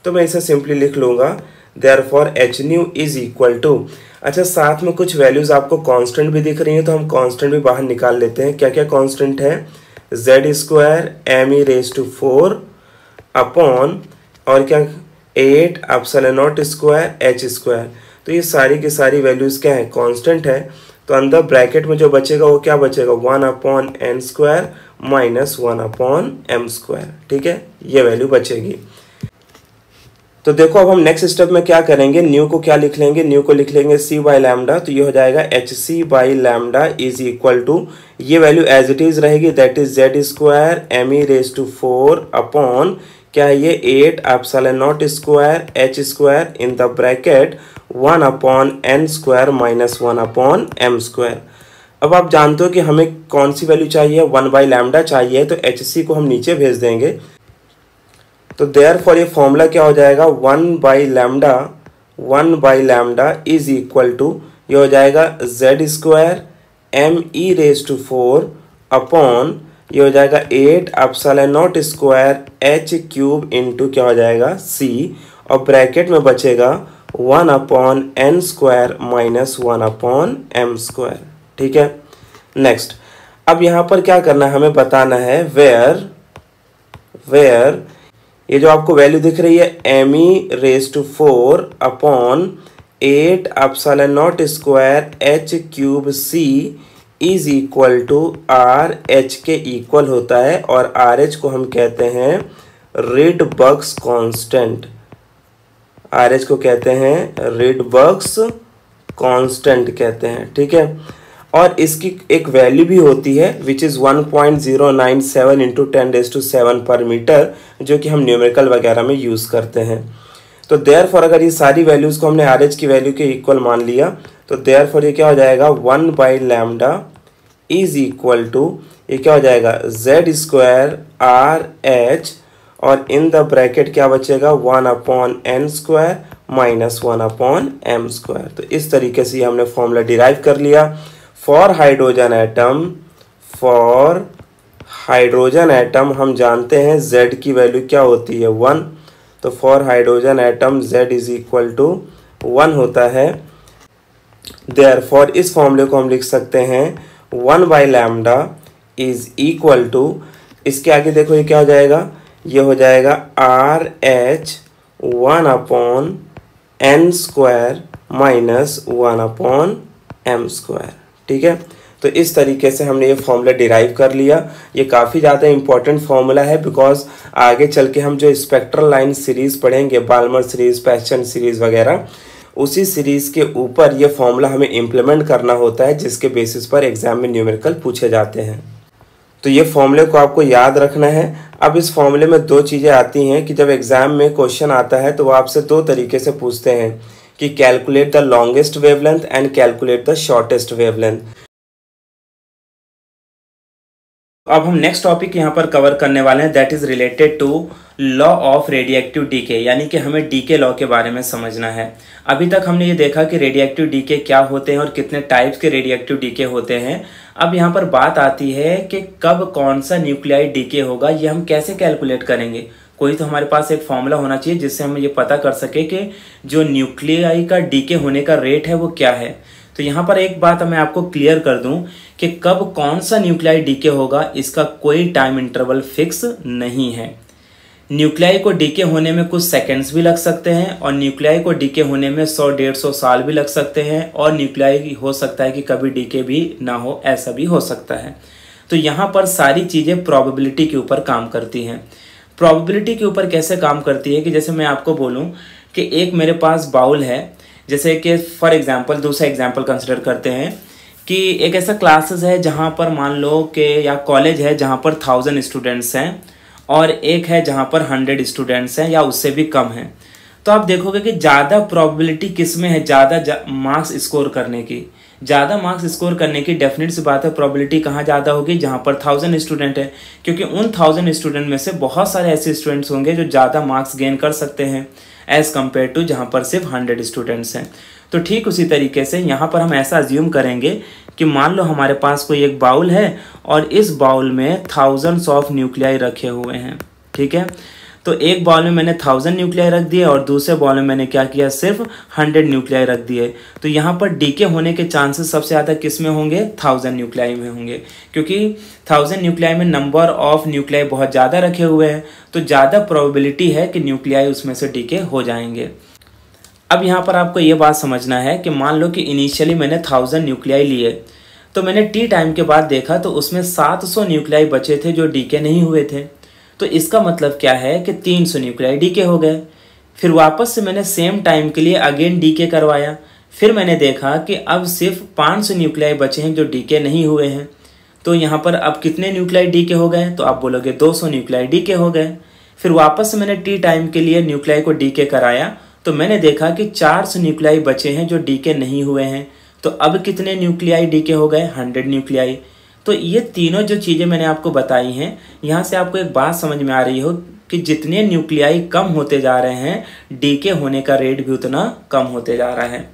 Speaker 1: तो मैं इसे सिंपली लिख लूँगा, therefore h nu is equal to, अच्छा साथ में कुछ वैल्यूज आपको कांस्टेंट भी दिख रही हैं, तो हम कांस्टेंट भी बाहर निकाल लेते हैं। क्या क्या कांस्टेंट है, Z square m e raise to 4 upon, और क्या, 8 epsilon naught square H square. तो ये सारी की सारी वैल्यूज क्या है, कांस्टेंट है। तो अंदर ब्रैकेट में जो बचेगा वो क्या बचेगा, 1 upon n square minus 1 upon m square. ठीक है, ये वैल्यू बचेगी। तो देखो अब हम नेक्स्ट स्टेप में क्या करेंगे, न्यू को क्या लिख लेंगे, न्यू को लिख लेंगे सी बाई लैम्डा, तो ये हो जाएगा h c by lambda is equal to, ये वैल्यू एज इट इज रहेगी, that is Z square m e raise to 4 upon, क्या है ये, 8 epsilon naught square H square in the bracket 1 upon n square minus 1 upon m square. अब आप जानते हो कि हमें कौन सी वैल्यू चाहिए, 1 बाई लैम्डा चाहिए, तो एच सी को हम नीचे भेज देंगे। तो देयरफॉर ये फॉर्मूला क्या हो जाएगा, 1 by lambda is equal to, ये हो जाएगा Z square m e raise to 4 upon, ये हो जाएगा 8 epsilon naught square h cube into क्या हो जाएगा, सी, और ब्रैकेट में बचेगा 1 upon n square minus 1 upon m square. ठीक है, नेक्स्ट अब यहाँ पर क्या करना है, हमें बताना है वेयर ये जो आपको वैल्यू दिख रही है m e raise to 4 upon 8 epsilon naught square h cube c is equal to R H के इक्वल होता है, और आर एच को हम कहते हैं रेडबर्ग्स कांस्टेंट, RH को कहते हैं रिडबर्ग्स कांस्टेंट कहते हैं, ठीक है। और इसकी एक वैल्यू भी होती है विच इज़ 1.097 इंटू 10⁻⁷ पर मीटर, जो कि हम न्यूमेरिकल वगैरह में यूज़ करते हैं। तो देयरफॉर अगर ये सारी वैल्यूज़ को हमने RH की वैल्यू के इक्वल मान लिया तो देयरफॉर ये क्या हो जाएगा 1/λ इज इक्वल टू, ये क्या हो जाएगा Z² RH, और इन द ब्रैकेट क्या बचेगा 1/n² माइनस 1/m²। तो इस तरीके से हमने फॉर्मूला डिराइव कर लिया फॉर हाइड्रोजन एटम। हम जानते हैं Z की वैल्यू क्या होती है 1, तो for hydrogen atom Z is equal to 1 होता है। देयरफॉर इस फॉर्मूले को हम लिख सकते हैं 1/λ इज इक्वल टू, इसके आगे देखो ये क्या हो जाएगा, ये हो जाएगा RH 1/n² माइनस 1/m², ठीक है। तो इस तरीके से हमने ये फॉर्मूला डिराइव कर लिया। ये काफ़ी ज़्यादा इंपॉर्टेंट फॉर्मूला है बिकॉज आगे चल के हम जो स्पेक्ट्रल लाइन सीरीज़ पढ़ेंगे, बाल्मर सीरीज़, पैशन सीरीज़ वगैरह, उसी सीरीज़ के ऊपर ये फॉर्मूला हमें इम्प्लीमेंट करना होता है, जिसके बेसिस पर एग्जाम में न्यूमेरिकल पूछे जाते हैं। तो ये फॉर्मूले को आपको याद रखना है। अब इस फॉर्मूले में दो चीज़ें आती हैं कि जब एग्जाम में क्वेश्चन आता है तो वो आपसे दो तरीके से पूछते हैं कि calculate the longest wavelength and calculate the shortest wavelength. अब हम नेक्स्ट टॉपिक यहाँ पर कवर करने वाले हैं, that is related to law of radioactive decay, यानी कि हमें डीके लॉ के बारे में समझना है। अभी तक हमने ये देखा कि रेडिएक्टिव डीके क्या होते हैं और कितने टाइप्स के रेडिएक्टिव डीके होते हैं। अब यहाँ पर बात आती है कि कब कौन सा न्यूक्लियाई डीके होगा, ये हम कैसे कैलकुलेट करेंगे। कोई तो हमारे पास एक फॉर्मूला होना चाहिए जिससे हम ये पता कर सके कि जो न्यूक्लियाई का डीके होने का रेट है वो क्या है। तो यहाँ पर एक बात मैं आपको क्लियर कर दूं कि कब कौन सा न्यूक्लियाई डीके होगा इसका कोई टाइम इंटरवल फिक्स नहीं है। न्यूक्लियाई को डीके होने में कुछ सेकंड्स भी लग सकते हैं और न्यूक्लियाई को डीके होने में 100-150 साल भी लग सकते हैं, और न्यूक्लियाई हो सकता है कि कभी डीके भी ना हो, ऐसा भी हो सकता है। तो यहाँ पर सारी चीज़ें प्रोबेबिलिटी के ऊपर काम करती हैं। प्रोबेबिलिटी के ऊपर कैसे काम करती है कि जैसे मैं आपको बोलूँ कि एक मेरे पास बाउल है, जैसे कि फॉर एग्जांपल दूसरा एग्जांपल कंसिडर करते हैं कि एक ऐसा क्लासेस है जहाँ पर मान लो कि या कॉलेज है जहाँ पर 1000 स्टूडेंट्स हैं और एक है जहाँ पर 100 स्टूडेंट्स हैं या उससे भी कम हैं। तो आप देखोगे कि ज़्यादा प्रोबेबिलिटी किस में है ज़्यादा मार्क्स स्कोर करने की। ज़्यादा मार्क्स स्कोर करने की डेफिनेट सी बात है, प्रोबेबिलिटी कहाँ ज़्यादा होगी, जहाँ पर 1000 स्टूडेंट है, क्योंकि उन 1000 स्टूडेंट में से बहुत सारे ऐसे स्टूडेंट्स होंगे जो ज़्यादा मार्क्स गेन कर सकते हैं एज़ कम्पेयर टू जहाँ पर सिर्फ 100 स्टूडेंट्स हैं। तो ठीक उसी तरीके से यहाँ पर हम ऐसा अज्यूम करेंगे कि मान लो हमारे पास कोई एक बाउल है और इस बाउल में थाउजेंड्स ऑफ न्यूक्लियाई रखे हुए हैं, ठीक है। तो एक बाउल में मैंने 1000 न्यूक्लियाई रख दिए और दूसरे बाउल में मैंने क्या किया, सिर्फ 100 न्यूक्लियाई रख दिए। तो यहाँ पर डीके होने के चांसेस सबसे ज़्यादा किस में होंगे, 1000 न्यूक्लियाई में होंगे, क्योंकि 1000 न्यूक्लियाई में नंबर ऑफ न्यूक्लियाई बहुत ज़्यादा रखे हुए हैं, तो ज़्यादा प्रोबेबिलिटी है कि न्यूक्लियाई उसमें से डीके हो जाएंगे। अब यहाँ पर आपको ये बात समझना है कि मान लो कि इनिशियली मैंने 1000 न्यूक्लियाई लिए, तो मैंने टी टाइम के बाद देखा तो उसमें 700 न्यूक्लियाई बचे थे जो डीके नहीं हुए थे। तो इसका मतलब क्या है कि 300 न्यूक्लियाई डीके हो गए। फिर वापस से मैंने सेम टाइम के लिए अगेन डीके करवाया, फिर मैंने देखा कि अब सिर्फ 500 न्यूक्लियाई बचे हैं जो डीके नहीं हुए हैं। तो यहाँ पर अब कितने न्यूक्लियाई डीके हो गए, तो आप बोलोगे 200 न्यूक्लियाई डीके हो गए। फिर वापस से मैंने टी टाइम के लिए न्यूक्लियाई को डीके कराया तो मैंने देखा कि 400 न्यूक्लियाई बचे हैं जो डीके नहीं हुए हैं। तो अब कितने न्यूक्लियाई डीके हो गए, 100 न्यूक्लियाई। तो ये तीनों जो चीज़ें मैंने आपको बताई हैं, यहाँ से आपको एक बात समझ में आ रही हो कि जितने न्यूक्लियाई कम होते जा रहे हैं डीके होने का रेट भी उतना कम होते जा रहा है।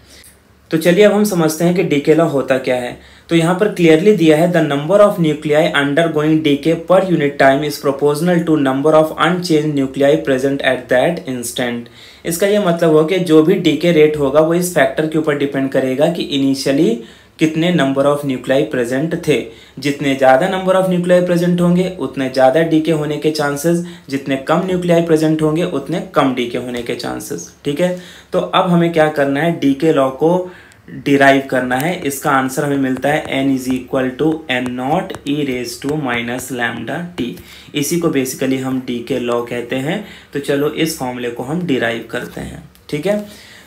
Speaker 1: तो चलिए अब हम समझते हैं कि डीके लॉ होता क्या है। तो यहाँ पर क्लियरली दिया है the number of nuclei undergoing decay per unit time is proportional to number of unchanged nuclei present at that instant. इसका ये मतलब हो कि जो भी डीके रेट होगा वो इस फैक्टर के ऊपर डिपेंड करेगा कि इनिशियली कितने नंबर ऑफ न्यूक्लियाई प्रेजेंट थे। जितने ज़्यादा नंबर ऑफ न्यूक्लियाई प्रेजेंट होंगे उतने ज़्यादा डीके होने के चांसेस, जितने कम न्यूक्लियाई प्रेजेंट होंगे उतने कम डीके होने के चांसेस, ठीक है। तो अब हमें क्या करना है, डीके लॉ को डिराइव करना है। इसका आंसर हमें मिलता है n is equal to n0 e⁻⁻ इसी को बेसिकली हम डीके लॉ कहते हैं। तो चलो इस फॉर्मूले को हम डिराइव करते हैं। ठीक है।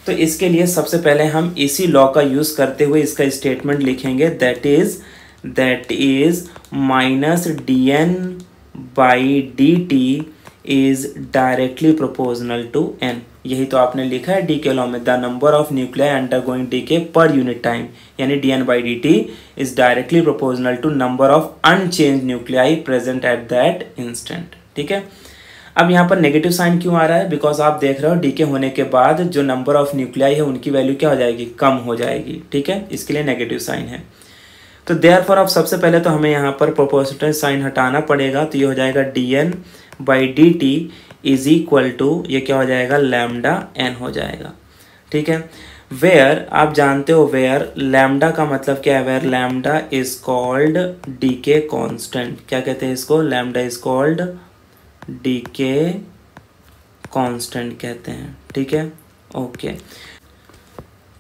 Speaker 1: तो इसके लिए सबसे पहले हम इसी लॉ का यूज़ करते हुए इसका स्टेटमेंट लिखेंगे, that is minus dn by dt is directly proportional to n। यही तो आपने लिखा है डी के लॉ में, the number of nuclei undergoing decay per unit time, यानी dn by dt is directly proportional to number of unchange nuclei present at that instant. ठीक है। अब यहाँ पर नेगेटिव साइन क्यों आ रहा है? बिकॉज आप देख रहे हो डीके होने के बाद जो नंबर ऑफ न्यूक्लियाई है उनकी वैल्यू क्या हो जाएगी? कम हो जाएगी। ठीक है, इसके लिए नेगेटिव साइन है। तो देयरफॉर अब सबसे पहले तो हमें यहाँ पर प्रोपोर्शनल साइन हटाना पड़ेगा, तो ये हो जाएगा dn by dt is equal to, ये क्या हो जाएगा? लैम्डा n हो जाएगा। ठीक है। वेयर, आप जानते हो वेयर लैम्डा का मतलब क्या है? Where lambda is called decay constant. क्या कहते हैं इसको? Lambda is called decay constant कहते हैं। ठीक है, ओके।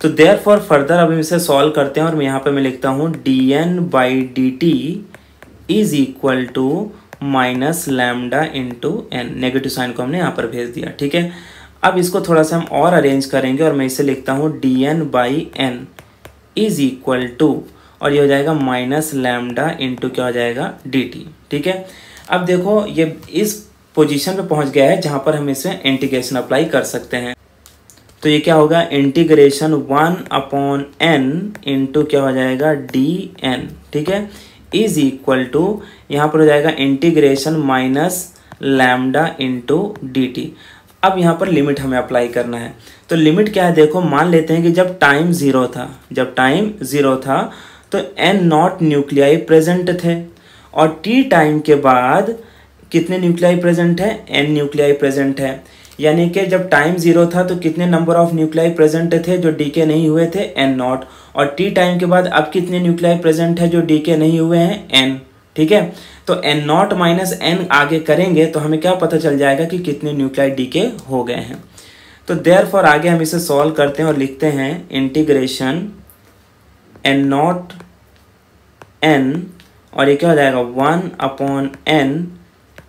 Speaker 1: तो देयरफॉर फर्दर अब हम इसे सॉल्व करते हैं और यहाँ पे मैं लिखता हूँ dn by dt is equal to minus lambda into n। Negative sign को हमने यहाँ पर भेज दिया। ठीक है। अब इसको थोड़ा सा हम और अरेंज करेंगे और मैं इसे लिखता हूँ dn by n is equal to, और ये हो जाएगा माइनस लैम्डा इंटू क्या हो जाएगा? dt। ठीक है। अब देखो ये इस पोजीशन पे पहुंच गया है जहां पर हम इसमें इंटीग्रेशन अप्लाई कर सकते हैं। तो ये क्या होगा? इंटीग्रेशन 1/n इंटू क्या हो जाएगा? dn। ठीक है, इज इक्वल टू, यहाँ पर हो जाएगा integration minus lambda into dt। अब यहाँ पर लिमिट हमें अप्लाई करना है। तो लिमिट क्या है? देखो मान लेते हैं कि जब टाइम ज़ीरो था, तो n नॉट न्यूक्लियाई प्रेजेंट थे, और t टाइम के बाद कितने न्यूक्लियाई प्रेजेंट है? n न्यूक्लियाई प्रेजेंट है। यानी कि जब टाइम ज़ीरो था तो कितने नंबर ऑफ न्यूक्लियाई प्रेजेंट थे जो डीके नहीं हुए थे? n not. और t टाइम के बाद अब कितने न्यूक्लियाई प्रेजेंट है जो डीके नहीं हुए हैं? n। ठीक है। तो n नॉट माइनस n आगे करेंगे तो हमें क्या पता चल जाएगा कि कितने न्यूक्लियाई डीके हो गए हैं। तो देयरफॉर आगे हम इसे सॉल्व करते हैं और लिखते हैं इंटीग्रेशन n नॉट n, और ये क्या हो जाएगा? 1/n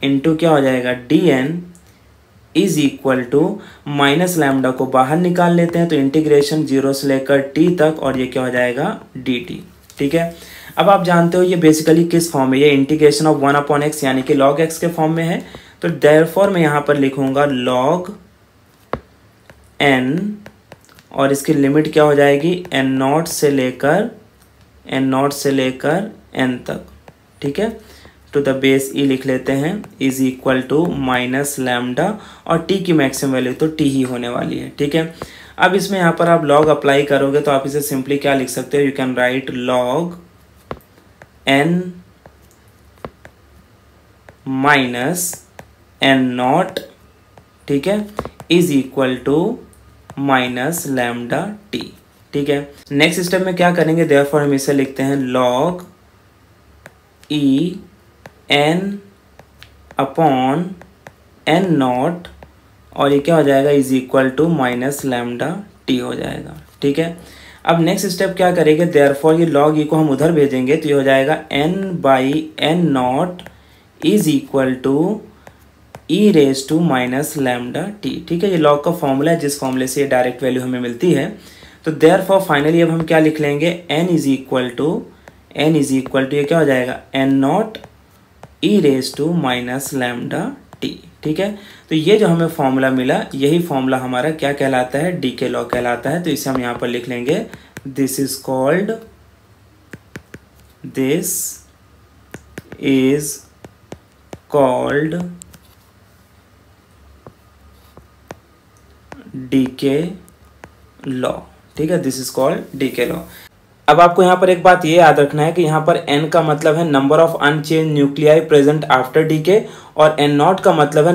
Speaker 1: इंटू क्या हो जाएगा? dn is equal to minus lambda को बाहर निकाल लेते हैं, तो इंटीग्रेशन 0 से लेकर t तक, और ये क्या हो जाएगा? dt। ठीक है। अब आप जानते हो ये बेसिकली किस फॉर्म में? ये इंटीग्रेशन ऑफ 1/x यानी कि log x के फॉर्म में है। तो देयरफॉर मैं यहाँ पर लिखूंगा log n, और इसकी लिमिट क्या हो जाएगी? n नॉट से लेकर n तक। ठीक है, टू द बेस e लिख लेते हैं, is equal to minus lambda, और t की मैक्सिमम वैल्यू तो t ही होने वाली है। ठीक है। अब इसमें यहाँ पर आप log अप्लाई करोगे तो आप इसे सिंपली क्या लिख सकते हो? You can write log n minus n not, ठीक है, is equal to minus lambda t। ठीक है। नेक्स्ट स्टेप में क्या करेंगे? देयरफॉर हम इसे लिखते हैं log e n upon n not, और ये क्या हो जाएगा? Is equal to minus lambda t हो जाएगा। ठीक है। अब नेक्स्ट स्टेप क्या करेंगे? देयरफॉर ये log e को हम उधर भेजेंगे, तो ये हो जाएगा n by n not is equal to e raise to minus lambda t। ठीक है, ये log का फॉर्मूला है जिस फॉर्मूले से ये डायरेक्ट वैल्यू हमें मिलती है। तो देयरफॉर फाइनली अब हम क्या लिख लेंगे? n इज इक्वल टू ये क्या हो जाएगा? n not e raise to minus lambda t। ठीक है। तो ये जो हमें फॉर्मूला मिला, यही फॉर्मूला हमारा क्या कहलाता है? डीके लॉ कहलाता है। तो इसे हम यहाँ पर लिख लेंगे, this is called decay law. ठीक है, this is called decay law. अब आपको यहाँ पर एक बात ये याद रखना है कि यहाँ पर n का मतलब है number of unchange nuclei present after decay, और n नॉट का मतलब है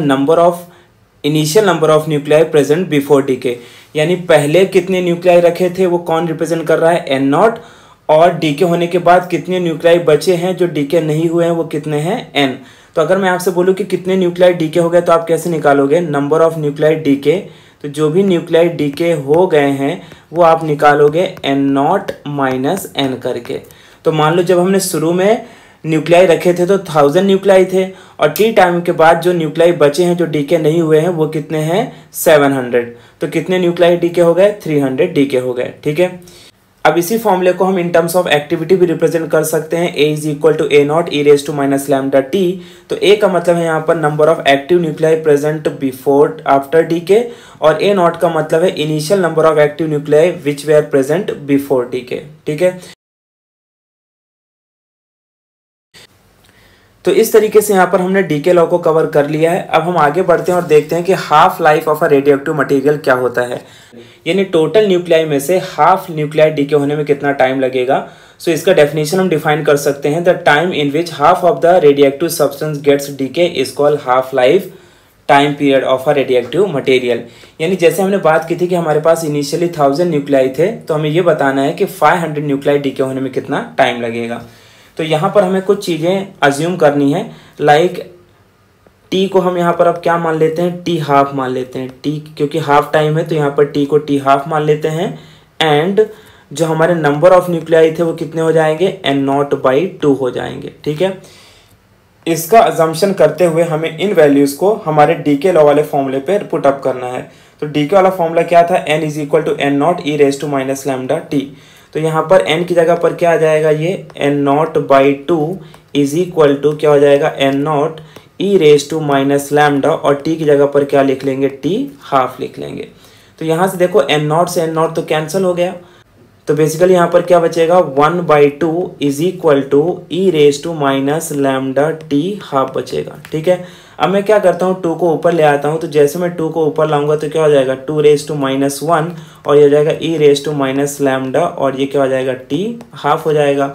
Speaker 1: initial number of nuclei present before decay. यानी पहले कितने न्यूक्लियाई रखे थे वो कौन रिप्रेजेंट कर रहा है? n नॉट, और डीके होने के बाद कितने न्यूक्लियाई बचे हैं जो डीके नहीं हुए हैं वो कितने हैं? n। तो अगर मैं आपसे बोलूँ कि कितने न्यूक्लियाई डीके हो गए तो आप कैसे निकालोगे? Number of nuclei decay. तो जो भी न्यूक्लियाई डीके हो गए हैं वो आप निकालोगे n नॉट माइनस n करके। तो मान लो जब हमने शुरू में न्यूक्लियाई रखे थे तो 1000 न्यूक्लियाई थे, और टी टाइम के बाद जो न्यूक्लियाई बचे हैं जो डीके नहीं हुए हैं वो कितने हैं 700। तो कितने न्यूक्लियाई डीके हो गए 300 डीके हो गए। ठीक है, अब इसी फॉर्मूले को हम इन टर्म्स ऑफ एक्टिविटी भी रिप्रेजेंट कर सकते हैं। A is equal to A not e raise to minus lambda t. तो A का मतलब है यहाँ पर number of active nuclei present before after decay, और A नॉट का मतलब है initial number of active nuclei which where present before decay. ठीक है, तो इस तरीके से यहाँ पर हमने डीके लॉ को कवर कर लिया है। अब हम आगे बढ़ते हैं और देखते हैं कि half life of a radioactive material क्या होता है, यानी टोटल न्यूक्लियाई में से हाफ न्यूक्लियाई डीके होने में कितना टाइम लगेगा। सो इसका डेफिनेशन हम डिफाइन कर सकते हैं, the time in which half of the radioactive substance gets decay is called half life time period of a radioactive material. यानी जैसे हमने बात की थी कि हमारे पास इनिशियली 1000 न्यूक्लियाई थे, तो हमें ये बताना है कि 500 न्यूक्लियाई डीके होने में कितना टाइम लगेगा। तो यहाँ पर हमें कुछ चीज़ें अज्यूम करनी है, लाइक टी को हम यहाँ पर अब क्या मान लेते हैं, टी हाफ मान लेते हैं। टी क्योंकि हाफ टाइम है तो यहाँ पर टी को टी हाफ मान लेते हैं, एंड जो हमारे नंबर ऑफ न्यूक्लियाई थे वो कितने हो जाएंगे n0/2 हो जाएंगे। ठीक है, इसका अजम्पशन करते हुए हमें इन वैल्यूज़ को हमारे डीके लॉ वाले फॉर्मूले पे पुट अप करना है। तो डीके वाला फॉर्मूला क्या था, n is equal to n0 e raise to minus lambda t. तो यहाँ पर n की जगह पर क्या आ जाएगा, ये n0/2 इज इक्वल टू क्या हो जाएगा n0 e raise to minus lambda, और t की जगह पर क्या लिख लेंगे, t हाफ लिख लेंगे। तो यहाँ से देखो n0 से n0 तो कैंसिल हो गया, तो बेसिकली यहाँ पर क्या बचेगा 1/2 is equal to e raise to minus lambda t half बचेगा। ठीक है, अब मैं क्या करता हूँ 2 को ऊपर ले आता हूँ, तो जैसे मैं 2 को ऊपर लाऊंगा तो क्या हो जाएगा 2 रेज टू माइनस 1, और ये हो जाएगा ई रेज टू माइनस लैम्डा, और ये क्या हो जाएगा टी हाफ हो जाएगा।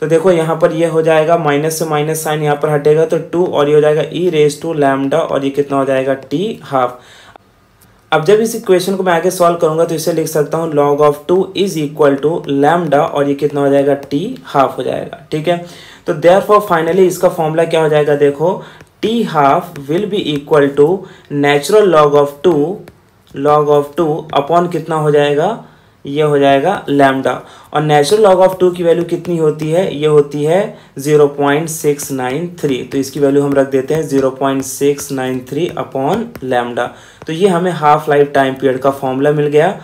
Speaker 1: तो देखो यहाँ पर ये हो जाएगा माइनस से माइनस साइन यहाँ पर हटेगा तो 2, और ये हो जाएगा ई रेज टू लैम्डा, और ये कितना हो जाएगा टी हाफ। अब जब इस इक्वेशन को मैं आगे सॉल्व करूंगा तो इसे लिख सकता हूँ log of 2 is equal to lambda, और ये कितना हो जाएगा टी हाफ हो जाएगा। ठीक है, तो देयरफॉर फाइनली इसका फॉर्मूला क्या हो जाएगा, देखो t half will be equal to natural log of 2 upon कितना हो जाएगा, ये हो जाएगा लैम्डा, और नेचुरल log ऑफ 2 की वैल्यू कितनी होती है, ये होती है 0.693। तो इसकी वैल्यू हम रख देते हैं 0.693 अपॉन लैम्डा। तो ये हमें हाफ लाइफ टाइम पीरियड का फॉर्मूला मिल गया,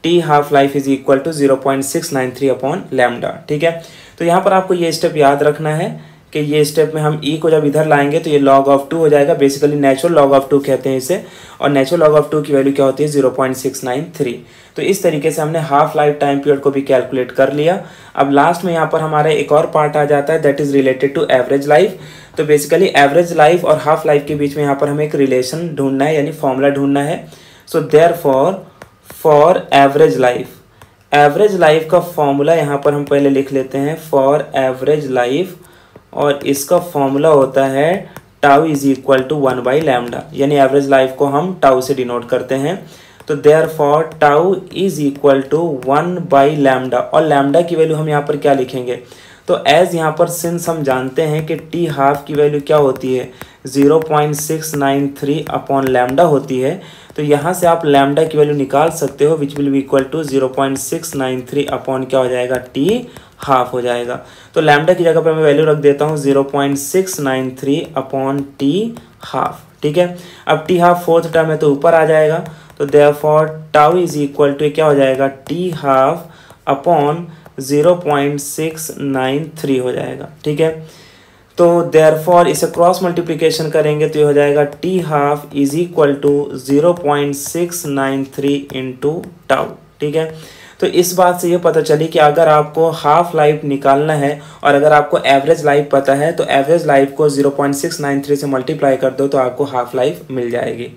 Speaker 1: t half life is equal to 0.693 upon lambda. ठीक है, तो यहाँ पर आपको ये स्टेप याद रखना है कि ये स्टेप में हम ई को जब इधर लाएंगे तो ये log ऑफ 2 हो जाएगा, बेसिकली नेचुरल log ऑफ 2 कहते हैं इसे, और नेचुरल log ऑफ 2 की वैल्यू क्या होती है 0.693। तो इस तरीके से हमने हाफ लाइफ टाइम पीरियड को भी कैलकुलेट कर लिया। अब लास्ट में यहाँ पर हमारा एक और पार्ट आ जाता है, that is related to average life. तो बेसिकली एवरेज लाइफ और हाफ लाइफ के बीच में यहाँ पर हमें एक रिलेशन ढूंढना है, यानी फॉर्मूला ढूंढना है। So therefore for average life का फॉर्मूला यहाँ पर हम पहले लिख लेते हैं, फॉर एवरेज लाइफ, और इसका फॉर्मूला होता है टाउ इज इक्वल टू 1/λ, यानी एवरेज लाइफ को हम टाउ से डिनोट करते हैं। तो therefore tau is equal to 1/λ, और लैम्डा की वैल्यू हम यहाँ पर क्या लिखेंगे, तो एज यहाँ पर सिंस हम जानते हैं कि टी हाफ की वैल्यू क्या होती है 0.693 अपॉन लैम्डा होती है, तो यहाँ से आप लैम्डा की वैल्यू निकाल सकते हो, which will be equal to 0.693 upon क्या हो जाएगा टी हाफ हो जाएगा। तो लैम्डा की जगह पर मैं वैल्यू रख देता हूँ 0.693 अपॉन टी हाफ। ठीक है, अब टी हाफ फोर्थ टर्म है तो ऊपर आ जाएगा, तो therefore tau is equal to क्या हो जाएगा टी हाफ अपॉन 0.693 हो जाएगा। ठीक है, तो देयरफॉर इसे क्रॉस मल्टीप्लिकेशन करेंगे तो ये हो जाएगा t half is equal to 0.693 into tau. ठीक है, तो इस बात से ये पता चली कि अगर आपको हाफ लाइफ निकालना है और अगर आपको एवरेज लाइफ पता है तो एवरेज लाइफ को 0.693 से मल्टीप्लाई कर दो तो आपको हाफ लाइफ मिल जाएगी।